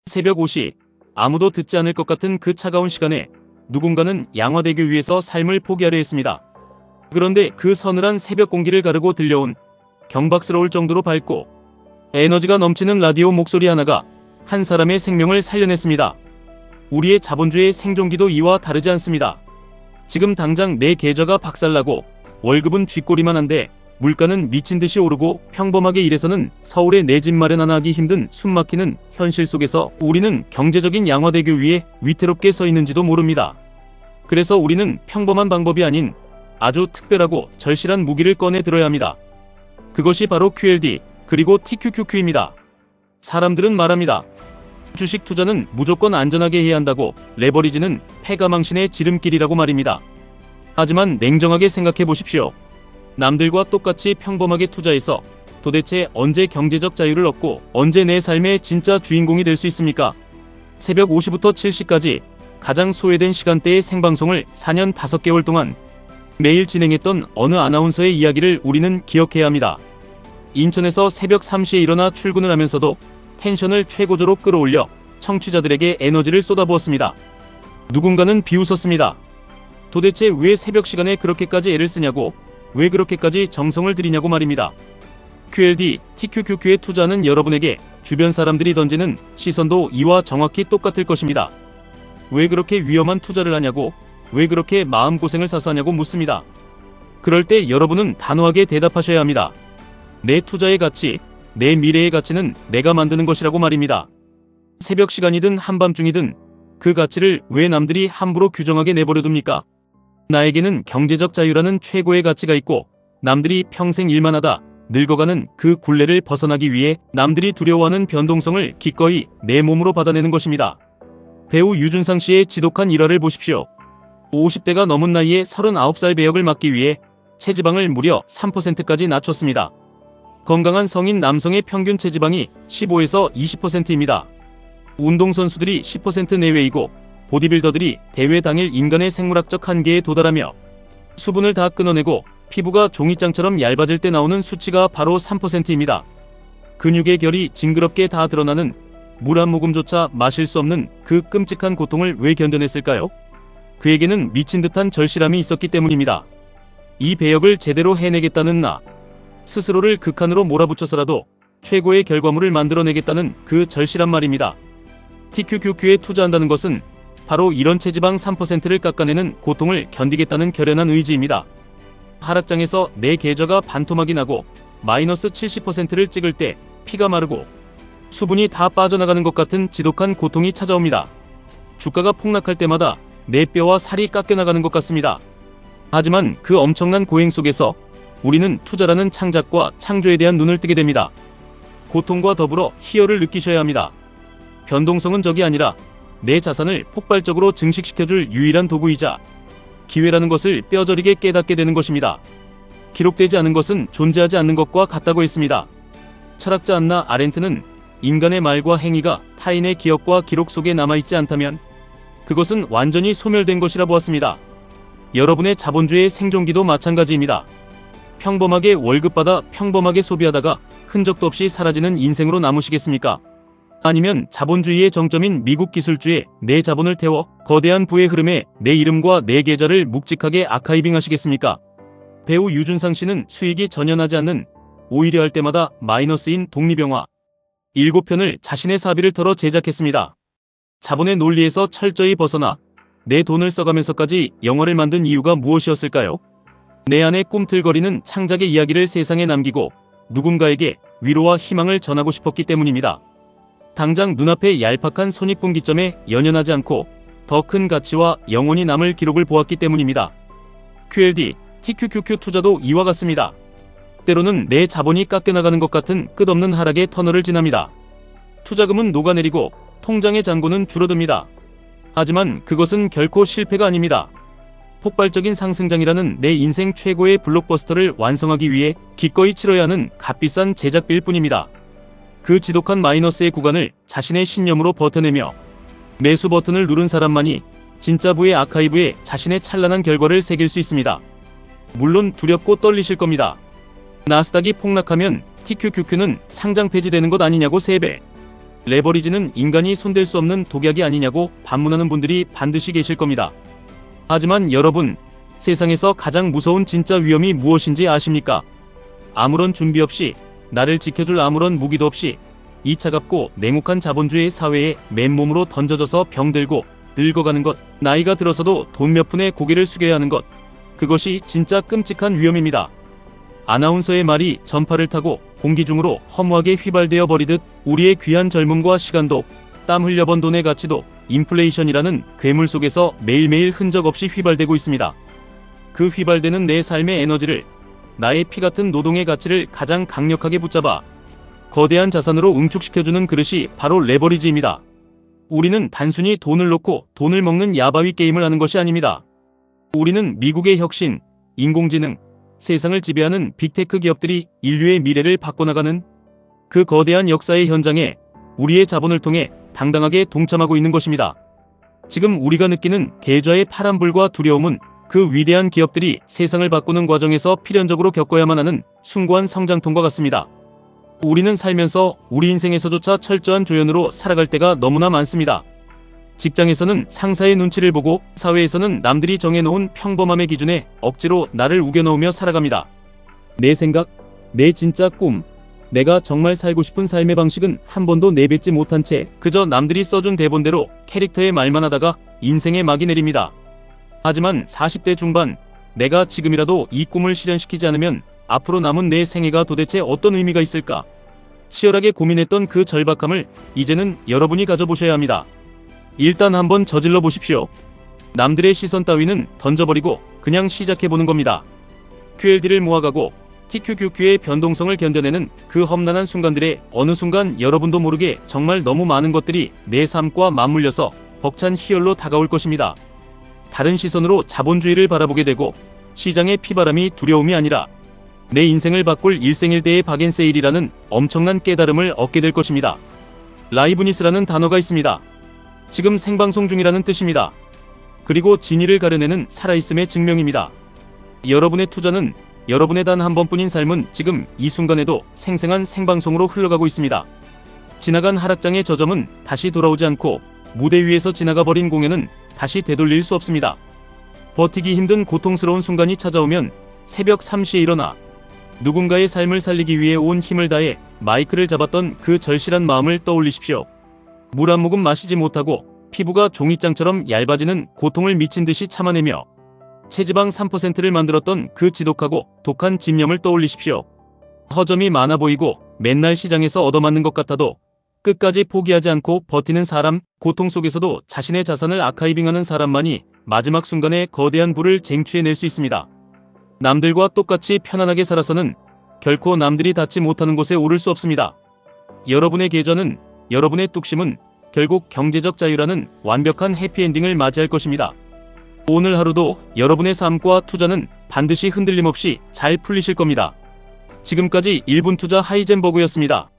새벽 5시, 아무도 듣지 않을 것 같은 그 차가운 시간에 누군가는 양화대교 위에서 삶을 포기하려 했습니다. 그런데 그 서늘한 새벽 공기를 가르고 들려온 경박스러울 정도로 밝고 에너지가 넘치는 라디오 목소리 하나가 한 사람의 생명을 살려냈습니다. 우리의 자본주의 생존기도 이와 다르지 않습니다. 지금 당장 내 계좌가 박살나고 월급은 쥐꼬리만 한데 물가는 미친듯이 오르고 평범하게 일해서는 서울에 내 집 마련 하나 하기 힘든 숨막히는 현실 속에서 우리는 경제적인 양화대교 위에 위태롭게 서 있는지도 모릅니다. 그래서 우리는 평범한 방법이 아닌 아주 특별하고 절실한 무기를 꺼내 들어야 합니다. 그것이 바로 QLD 그리고 TQQQ입니다. 사람들은 말합니다. 주식 투자는 무조건 안전하게 해야 한다고, 레버리지는 패가망신의 지름길이라고 말입니다. 하지만 냉정하게 생각해 보십시오. 남들과 똑같이 평범하게 투자해서 도대체 언제 경제적 자유를 얻고 언제 내 삶의 진짜 주인공이 될 수 있습니까? 새벽 5시부터 7시까지 가장 소외된 시간대의 생방송을 4년 5개월 동안 매일 진행했던 어느 아나운서의 이야기를 우리는 기억해야 합니다. 인천에서 새벽 3시에 일어나 출근을 하면서도 텐션을 최고조로 끌어올려 청취자들에게 에너지를 쏟아부었습니다. 누군가는 비웃었습니다. 도대체 왜 새벽 시간에 그렇게까지 애를 쓰냐고, 왜 그렇게까지 정성을 들이냐고 말입니다. QLD, TQQQ에 투자하는 여러분에게 주변 사람들이 던지는 시선도 이와 정확히 똑같을 것입니다. 왜 그렇게 위험한 투자를 하냐고, 왜 그렇게 마음고생을 사서 하냐고 묻습니다. 그럴 때 여러분은 단호하게 대답하셔야 합니다. 내 투자의 가치, 내 미래의 가치는 내가 만드는 것이라고 말입니다. 새벽 시간이든 한밤중이든 그 가치를 왜 남들이 함부로 규정하게 내버려 둡니까? 나에게는 경제적 자유라는 최고의 가치가 있고, 남들이 평생 일만 하다 늙어가는 그 굴레를 벗어나기 위해 남들이 두려워하는 변동성을 기꺼이 내 몸으로 받아내는 것입니다. 배우 유준상 씨의 지독한 일화를 보십시오. 50대가 넘은 나이에 39살 배역을 맡기 위해 체지방을 무려 3%까지 낮췄습니다. 건강한 성인 남성의 평균 체지방이 15에서 20%입니다. 운동선수들이 10% 내외이고 보디빌더들이 대회 당일 인간의 생물학적 한계에 도달하며 수분을 다 끊어내고 피부가 종이장처럼 얇아질 때 나오는 수치가 바로 3%입니다. 근육의 결이 징그럽게 다 드러나는 물 한 모금조차 마실 수 없는 그 끔찍한 고통을 왜 견뎌냈을까요? 그에게는 미친 듯한 절실함이 있었기 때문입니다. 이 배역을 제대로 해내겠다는 나, 스스로를 극한으로 몰아붙여서라도 최고의 결과물을 만들어내겠다는 그 절실한 말입니다. TQQQ에 투자한다는 것은 바로 이런 체지방 3%를 깎아내는 고통을 견디겠다는 결연한 의지입니다. 하락장에서 내 계좌가 반토막이 나고 마이너스 70%를 찍을 때 피가 마르고 수분이 다 빠져나가는 것 같은 지독한 고통이 찾아옵니다. 주가가 폭락할 때마다 내 뼈와 살이 깎여나가는 것 같습니다. 하지만 그 엄청난 고행 속에서 우리는 투자라는 창작과 창조에 대한 눈을 뜨게 됩니다. 고통과 더불어 희열을 느끼셔야 합니다. 변동성은 적이 아니라 내 자산을 폭발적으로 증식시켜줄 유일한 도구이자 기회라는 것을 뼈저리게 깨닫게 되는 것입니다. 기록되지 않은 것은 존재하지 않는 것과 같다고 했습니다. 철학자 안나 아렌트는 인간의 말과 행위가 타인의 기억과 기록 속에 남아있지 않다면 그것은 완전히 소멸된 것이라 보았습니다. 여러분의 자본주의의 생존기도 마찬가지입니다. 평범하게 월급 받아 평범하게 소비하다가 흔적도 없이 사라지는 인생으로 남으시겠습니까? 아니면 자본주의의 정점인 미국 기술주에 내 자본을 태워 거대한 부의 흐름에 내 이름과 내 계좌를 묵직하게 아카이빙 하시겠습니까? 배우 유준상 씨는 수익이 전혀 나지 않는, 오히려 할 때마다 마이너스인 독립영화 7편을 자신의 사비를 털어 제작했습니다. 자본의 논리에서 철저히 벗어나 내 돈을 써가면서까지 영화를 만든 이유가 무엇이었을까요? 내 안에 꿈틀거리는 창작의 이야기를 세상에 남기고 누군가에게 위로와 희망을 전하고 싶었기 때문입니다. 당장 눈앞의 얄팍한 손익분기점에 연연하지 않고 더 큰 가치와 영원히 남을 기록을 보았기 때문입니다. QLD, TQQQ 투자도 이와 같습니다. 때로는 내 자본이 깎여나가는 것 같은 끝없는 하락의 터널을 지납니다. 투자금은 녹아내리고 통장의 잔고는 줄어듭니다. 하지만 그것은 결코 실패가 아닙니다. 폭발적인 상승장이라는 내 인생 최고의 블록버스터를 완성하기 위해 기꺼이 치러야 하는 값비싼 제작비일 뿐입니다. 그 지독한 마이너스의 구간을 자신의 신념으로 버텨내며 매수 버튼을 누른 사람만이 진짜 부의 아카이브에 자신의 찬란한 결과를 새길 수 있습니다. 물론 두렵고 떨리실 겁니다. 나스닥이 폭락하면 TQQQ는 상장 폐지되는 것 아니냐고 3배. 레버리지는 인간이 손댈 수 없는 독약이 아니냐고 반문하는 분들이 반드시 계실 겁니다. 하지만 여러분, 세상에서 가장 무서운 진짜 위험이 무엇인지 아십니까? 아무런 준비 없이, 나를 지켜줄 아무런 무기도 없이 이 차갑고 냉혹한 자본주의 사회에 맨몸으로 던져져서 병들고 늙어가는 것, 나이가 들어서도 돈 몇 푼에 고개를 숙여야 하는 것, 그것이 진짜 끔찍한 위험입니다. 아나운서의 말이 전파를 타고 공기 중으로 허무하게 휘발되어 버리듯 우리의 귀한 젊음과 시간도, 땀 흘려번 돈의 가치도 인플레이션이라는 괴물 속에서 매일매일 흔적 없이 휘발되고 있습니다. 그 휘발되는 내 삶의 에너지를, 나의 피 같은 노동의 가치를 가장 강력하게 붙잡아 거대한 자산으로 응축시켜주는 그릇이 바로 레버리지입니다. 우리는 단순히 돈을 놓고 돈을 먹는 야바위 게임을 하는 것이 아닙니다. 우리는 미국의 혁신, 인공지능, 세상을 지배하는 빅테크 기업들이 인류의 미래를 바꿔나가는 그 거대한 역사의 현장에 우리의 자본을 통해 당당하게 동참하고 있는 것입니다. 지금 우리가 느끼는 계좌의 파란불과 두려움은 그 위대한 기업들이 세상을 바꾸는 과정에서 필연적으로 겪어야만 하는 숭고한 성장통과 같습니다. 우리는 살면서 우리 인생에서조차 철저한 조연으로 살아갈 때가 너무나 많습니다. 직장에서는 상사의 눈치를 보고, 사회에서는 남들이 정해놓은 평범함의 기준에 억지로 나를 우겨넣으며 살아갑니다. 내 생각, 내 진짜 꿈, 내가 정말 살고 싶은 삶의 방식은 한 번도 내뱉지 못한 채 그저 남들이 써준 대본대로 캐릭터의 말만 하다가 인생의 막이 내립니다. 하지만 40대 중반, 내가 지금이라도 이 꿈을 실현시키지 않으면 앞으로 남은 내 생애가 도대체 어떤 의미가 있을까? 치열하게 고민했던 그 절박함을 이제는 여러분이 가져보셔야 합니다. 일단 한번 저질러 보십시오. 남들의 시선 따위는 던져버리고 그냥 시작해보는 겁니다. QLD를 모아가고 TQQQ의 변동성을 견뎌내는 그 험난한 순간들에 어느 순간 여러분도 모르게 정말 너무 많은 것들이 내 삶과 맞물려서 벅찬 희열로 다가올 것입니다. 다른 시선으로 자본주의를 바라보게 되고, 시장의 피바람이 두려움이 아니라 내 인생을 바꿀 일생일대의 박앤세일이라는 엄청난 깨달음을 얻게 될 것입니다. 라이브니스라는 단어가 있습니다. 지금 생방송 중이라는 뜻입니다. 그리고 진위를 가려내는 살아있음의 증명입니다. 여러분의 투자는, 여러분의 단 한 번뿐인 삶은 지금 이 순간에도 생생한 생방송으로 흘러가고 있습니다. 지나간 하락장의 저점은 다시 돌아오지 않고, 무대 위에서 지나가 버린 공연은 다시 되돌릴 수 없습니다. 버티기 힘든 고통스러운 순간이 찾아오면 새벽 3시에 일어나 누군가의 삶을 살리기 위해 온 힘을 다해 마이크를 잡았던 그 절실한 마음을 떠올리십시오. 물 한 모금 마시지 못하고 피부가 종이장처럼 얇아지는 고통을 미친 듯이 참아내며 체지방 3%를 만들었던 그 지독하고 독한 집념을 떠올리십시오. 허점이 많아 보이고 맨날 시장에서 얻어맞는 것 같아도 끝까지 포기하지 않고 버티는 사람, 고통 속에서도 자신의 자산을 아카이빙하는 사람만이 마지막 순간에 거대한 부를 쟁취해낼 수 있습니다. 남들과 똑같이 편안하게 살아서는 결코 남들이 닿지 못하는 곳에 오를 수 없습니다. 여러분의 계좌는, 여러분의 뚝심은 결국 경제적 자유라는 완벽한 해피엔딩을 맞이할 것입니다. 오늘 하루도 여러분의 삶과 투자는 반드시 흔들림 없이 잘 풀리실 겁니다. 지금까지 1분 투자 하이젠버그였습니다.